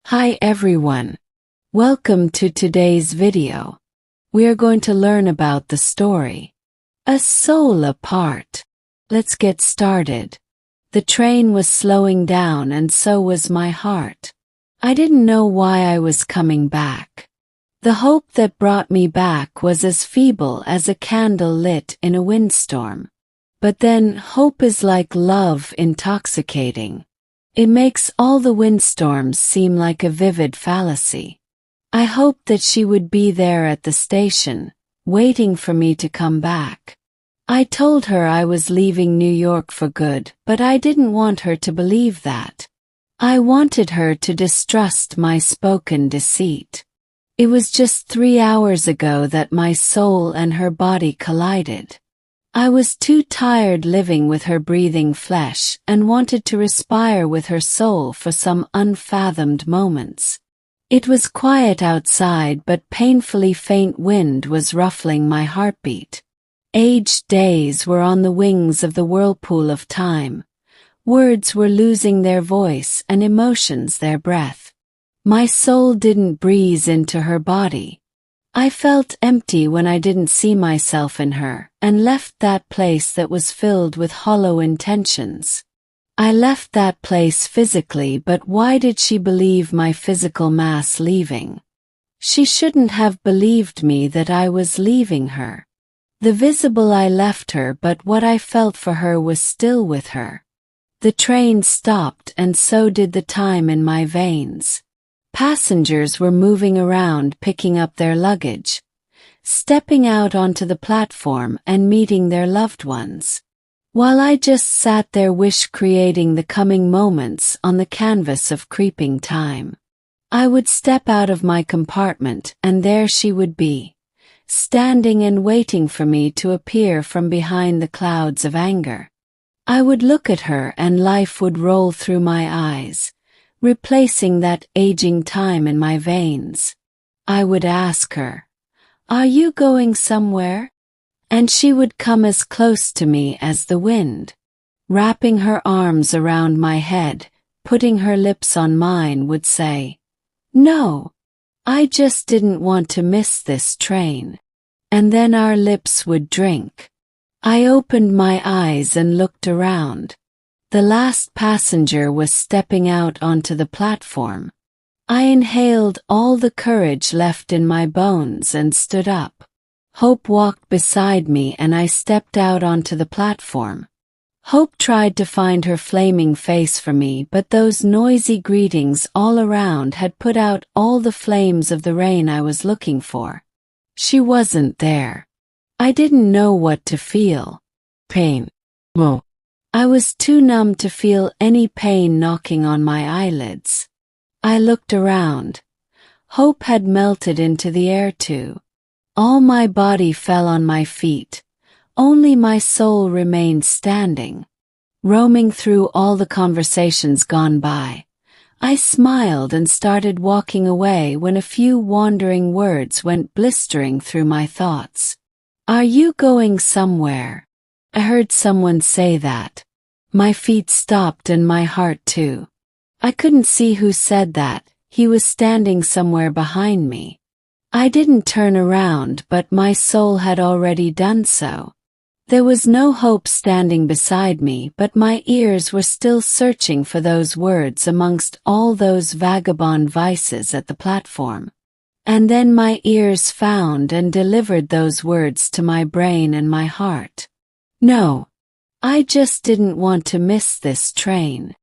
Hi everyone. Welcome to today's video. We are going to learn about the story, A Soul Apart. Let's get started. The train was slowing down and so was my heart. I didn't know why I was coming back. The hope that brought me back was as feeble as a candle lit in a windstorm. But then hope is like love, intoxicating. It makes all the windstorms seem like a vivid fallacy. I hoped that she would be there at the station, waiting for me to come back. I told her I was leaving New York for good, but I didn't want her to believe that. I wanted her to distrust my spoken deceit. It was just 3 hours ago that my soul and her body collided. I was too tired living with her breathing flesh and wanted to respire with her soul for some unfathomed moments. It was quiet outside, but painfully faint wind was ruffling my heartbeat. Aged days were on the wings of the whirlpool of time. Words were losing their voice and emotions their breath. My soul didn't breathe into her body. I felt empty when I didn't see myself in her, and left that place that was filled with hollow intentions. I left that place physically, but why did she believe my physical mass leaving? She shouldn't have believed me that I was leaving her. The visible I left her, but what I felt for her was still with her. The train stopped, and so did the time in my veins. Passengers were moving around picking up their luggage, stepping out onto the platform and meeting their loved ones, while I just sat there creating the coming moments on the canvas of creeping time. I would step out of my compartment and there she would be, standing and waiting for me to appear from behind the clouds of anger. I would look at her and life would roll through my eyes, replacing that aging time in my veins. I would ask her, "Are you going somewhere?" And she would come as close to me as the wind. Wrapping her arms around my head, putting her lips on mine, would say, "No, I just didn't want to miss this train." And then our lips would drink. I opened my eyes and looked around. The last passenger was stepping out onto the platform. I inhaled all the courage left in my bones and stood up. Hope walked beside me and I stepped out onto the platform. Hope tried to find her flaming face for me, but those noisy greetings all around had put out all the flames of the rain I was looking for. She wasn't there. I didn't know what to feel. Pain. Whoa. I was too numb to feel any pain knocking on my eyelids. I looked around. Hope had melted into the air too. All my body fell on my feet. Only my soul remained standing. Roaming through all the conversations gone by, I smiled and started walking away when a few wandering words went blistering through my thoughts. "Are you going somewhere?" I heard someone say that. My feet stopped and my heart too. I couldn't see who said that. He was standing somewhere behind me. I didn't turn around, but my soul had already done so. There was no Hope standing beside me, but my ears were still searching for those words amongst all those vagabond voices at the platform. And then my ears found and delivered those words to my brain and my heart. No, I just didn't want to miss this train.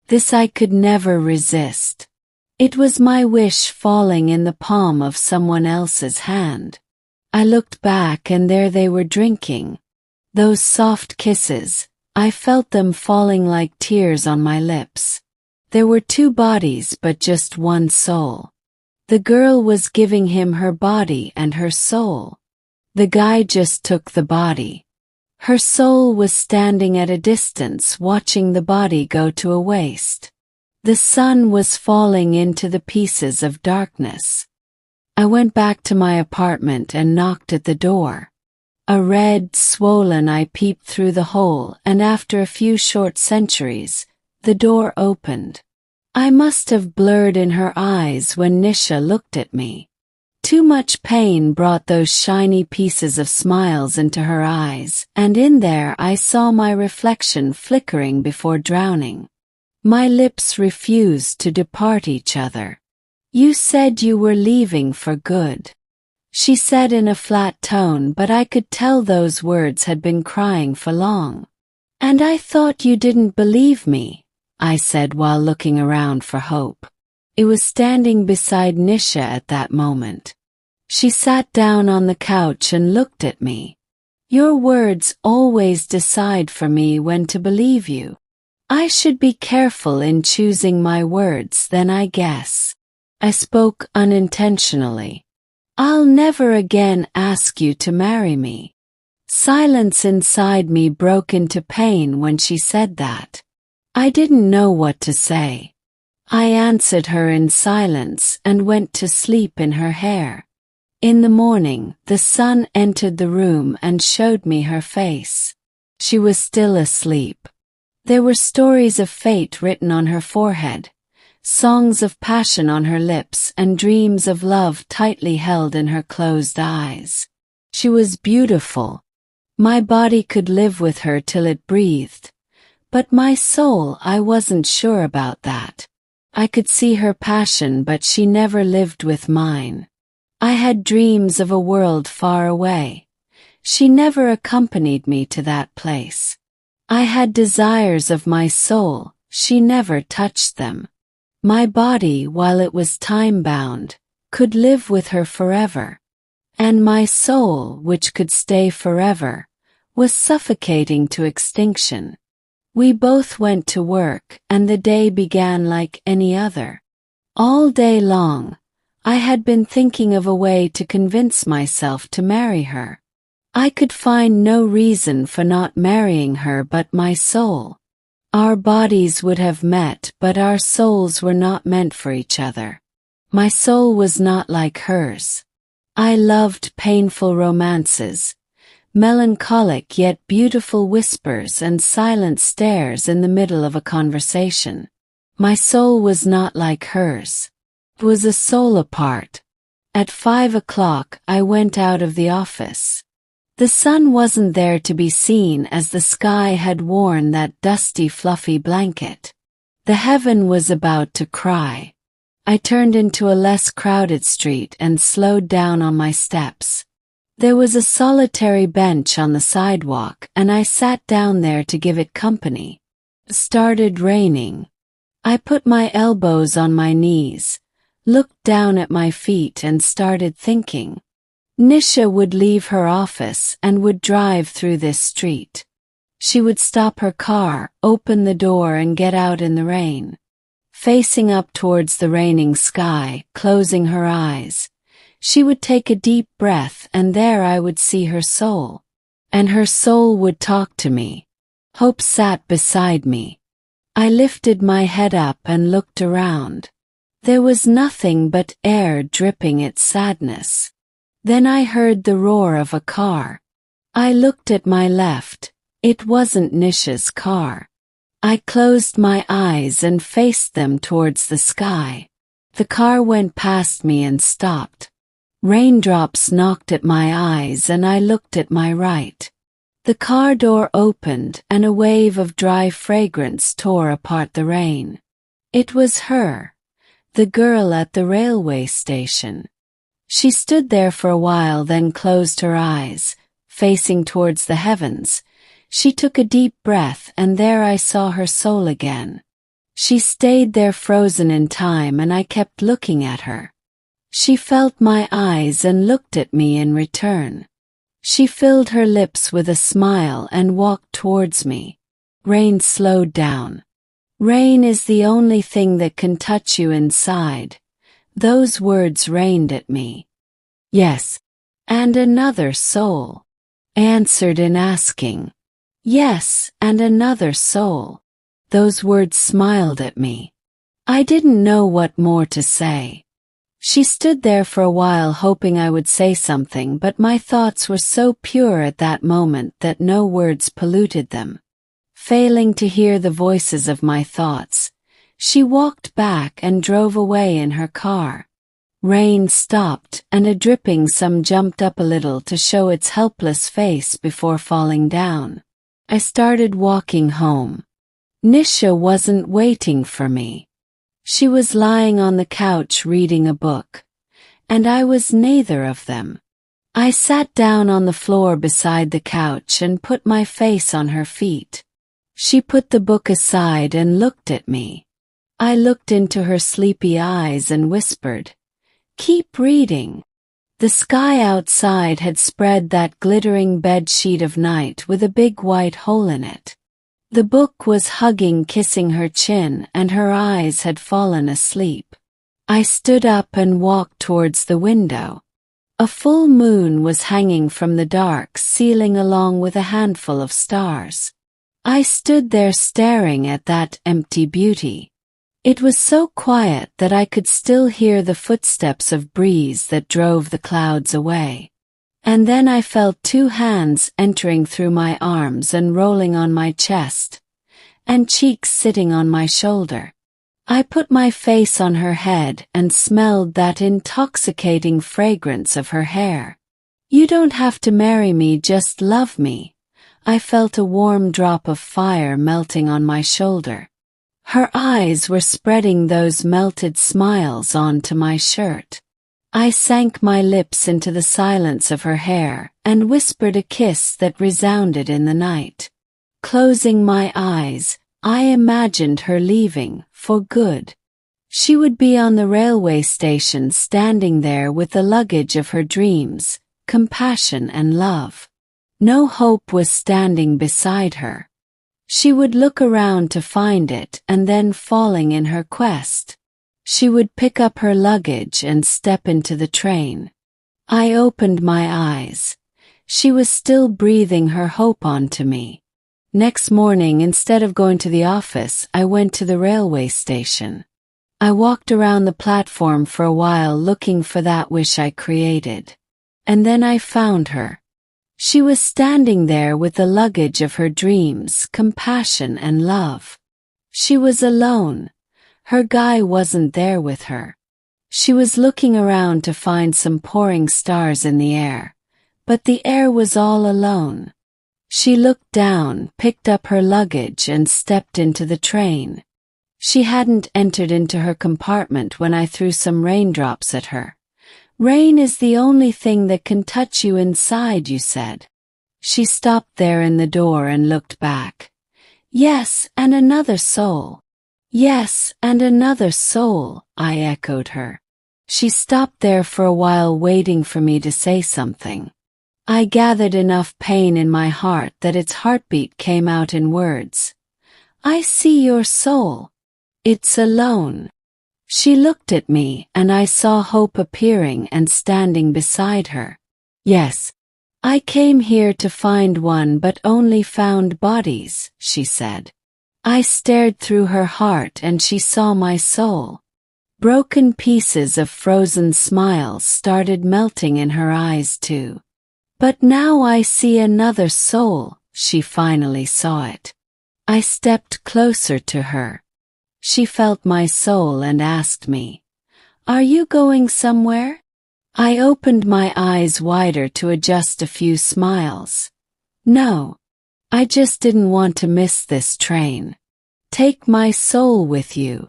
This I could never resist. It was my wish falling in the palm of someone else's hand. I looked back and there they were drinking. Those soft kisses, I felt them falling like tears on my lips. There were two bodies but just one soul. The girl was giving him her body and her soul. The guy just took the body. Her soul was standing at a distance watching the body go to a waste. The sun was falling into the pieces of darkness. I went back to my apartment and knocked at the door. A red, swollen eye peeped through the hole, and after a few short centuries, the door opened. I must have blurred in her eyes when Nisha looked at me. Too much pain brought those shiny pieces of smiles into her eyes, and in there I saw my reflection flickering before drowning. My lips refused to depart each other. You said you were leaving for good, she said in a flat tone, but I could tell those words had been crying for long. And I thought you didn't believe me, I said while looking around for hope. It was standing beside Nisha at that moment. She sat down on the couch and looked at me. Your words always decide for me when to believe you. I should be careful in choosing my words then, I guess. I spoke unintentionally. I'll never again ask you to marry me. Silence inside me broke into pain when she said that. I didn't know what to say. I answered her in silence and went to sleep in her hair. In the morning, the sun entered the room and showed me her face. She was still asleep. There were stories of fate written on her forehead, songs of passion on her lips, and dreams of love tightly held in her closed eyes. She was beautiful. My body could live with her till it breathed. But my soul, I wasn't sure about that. I could see her passion, but she never lived with mine. I had dreams of a world far away. She never accompanied me to that place. I had desires of my soul, she never touched them. My body, while it was time-bound, could live with her forever. And my soul, which could stay forever, was suffocating to extinction. We both went to work, and the day began like any other. All day long, I had been thinking of a way to convince myself to marry her. I could find no reason for not marrying her but my soul. Our bodies would have met, but our souls were not meant for each other. My soul was not like hers. I loved painful romances, melancholic yet beautiful whispers and silent stares in the middle of a conversation. My soul was not like hers. It was a soul apart. At 5 o'clock I went out of the office. The sun wasn't there to be seen as the sky had worn that dusty fluffy blanket. The heaven was about to cry. I turned into a less crowded street and slowed down on my steps. There was a solitary bench on the sidewalk and I sat down there to give it company. It started raining. I put my elbows on my knees, looked down at my feet and started thinking. Nisha would leave her office and would drive through this street. She would stop her car, open the door and get out in the rain. Facing up towards the raining sky, closing her eyes, she would take a deep breath and there I would see her soul. And her soul would talk to me. Hope sat beside me. I lifted my head up and looked around. There was nothing but air dripping its sadness. Then I heard the roar of a car. I looked at my left. It wasn't Nisha's car. I closed my eyes and faced them towards the sky. The car went past me and stopped. Raindrops knocked at my eyes and I looked at my right. The car door opened and a wave of dry fragrance tore apart the rain. It was her. The girl at the railway station. She stood there for a while, then closed her eyes, facing towards the heavens. She took a deep breath and there I saw her soul again. She stayed there frozen in time and I kept looking at her. She felt my eyes and looked at me in return. She filled her lips with a smile and walked towards me. Rain slowed down. Rain is the only thing that can touch you inside. Those words rained at me. Yes, and another soul. Answered in asking. Yes, and another soul. Those words smiled at me. I didn't know what more to say. She stood there for a while hoping I would say something, but my thoughts were so pure at that moment that no words polluted them. Failing to hear the voices of my thoughts, She walked back and drove away in her car. Rain stopped, and a dripping sun jumped up a little to show its helpless face before falling down. I started walking home. Nisha wasn't waiting for me. She was lying on the couch reading a book, and I was neither of them. I sat down on the floor beside the couch and put my face on her feet. She put the book aside and looked at me. I looked into her sleepy eyes and whispered, "Keep reading." The sky outside had spread that glittering bed sheet of night with a big white hole in it. The book was hugging, kissing her chin, and her eyes had fallen asleep. I stood up and walked towards the window. A full moon was hanging from the dark ceiling along with a handful of stars. I stood there staring at that empty beauty. It was so quiet that I could still hear the footsteps of breeze that drove the clouds away. And then I felt two hands entering through my arms and rolling on my chest, and cheeks sitting on my shoulder. I put my face on her head and smelled that intoxicating fragrance of her hair. "You don't have to marry me, just love me." I felt a warm drop of fire melting on my shoulder. Her eyes were spreading those melted smiles onto my shirt. I sank my lips into the silence of her hair and whispered a kiss that resounded in the night. Closing my eyes, I imagined her leaving, for good. She would be on the railway station standing there with the luggage of her dreams, compassion and love. No hope was standing beside her. She would look around to find it, and then falling in her quest, she would pick up her luggage and step into the train. I opened my eyes. She was still breathing her hope onto me. Next morning, instead of going to the office, I went to the railway station. I walked around the platform for a while looking for that wish I created. And then I found her. She was standing there with the luggage of her dreams, compassion and love. She was alone. Her guy wasn't there with her. She was looking around to find some pouring stars in the air, but the air was all alone. She looked down, picked up her luggage and stepped into the train. She hadn't entered into her compartment when I threw some raindrops at her. "Rain is the only thing that can touch you inside," you said. She stopped there in the door and looked back. "Yes, and another soul." "Yes, and another soul," I echoed her. She stopped there for a while waiting for me to say something. I gathered enough pain in my heart that its heartbeat came out in words. "I see your soul. It's alone." She looked at me, and I saw hope appearing and standing beside her. "Yes, I came here to find one but only found bodies," she said. I stared through her heart and she saw my soul. Broken pieces of frozen smiles started melting in her eyes too. "But now I see another soul," she finally saw it. I stepped closer to her. She felt my soul and asked me, "Are you going somewhere?" I opened my eyes wider to adjust a few smiles. "No. I just didn't want to miss this train. Take my soul with you."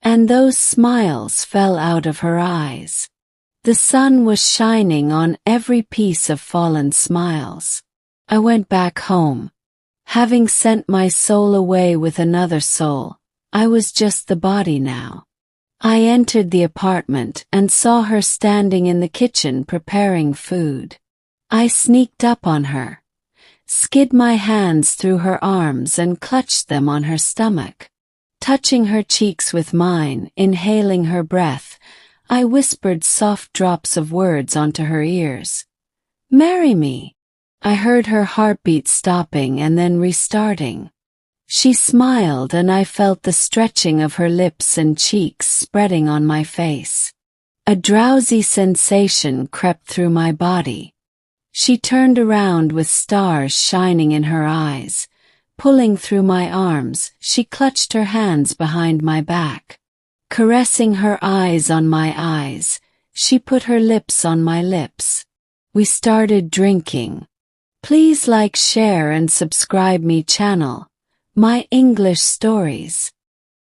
And those smiles fell out of her eyes. The sun was shining on every piece of fallen smiles. I went back home. Having sent my soul away with another soul, I was just the body now. I entered the apartment and saw her standing in the kitchen preparing food. I sneaked up on her, skid my hands through her arms and clutched them on her stomach. Touching her cheeks with mine, inhaling her breath, I whispered soft drops of words onto her ears. "Marry me." I heard her heartbeat stopping and then restarting. She smiled and I felt the stretching of her lips and cheeks spreading on my face. A drowsy sensation crept through my body. She turned around with stars shining in her eyes, Pulling through my arms, she clutched her hands behind my back. Caressing her eyes on my eyes, she put her lips on my lips. We started drinking. Please like, share and subscribe me channel, My English Stories.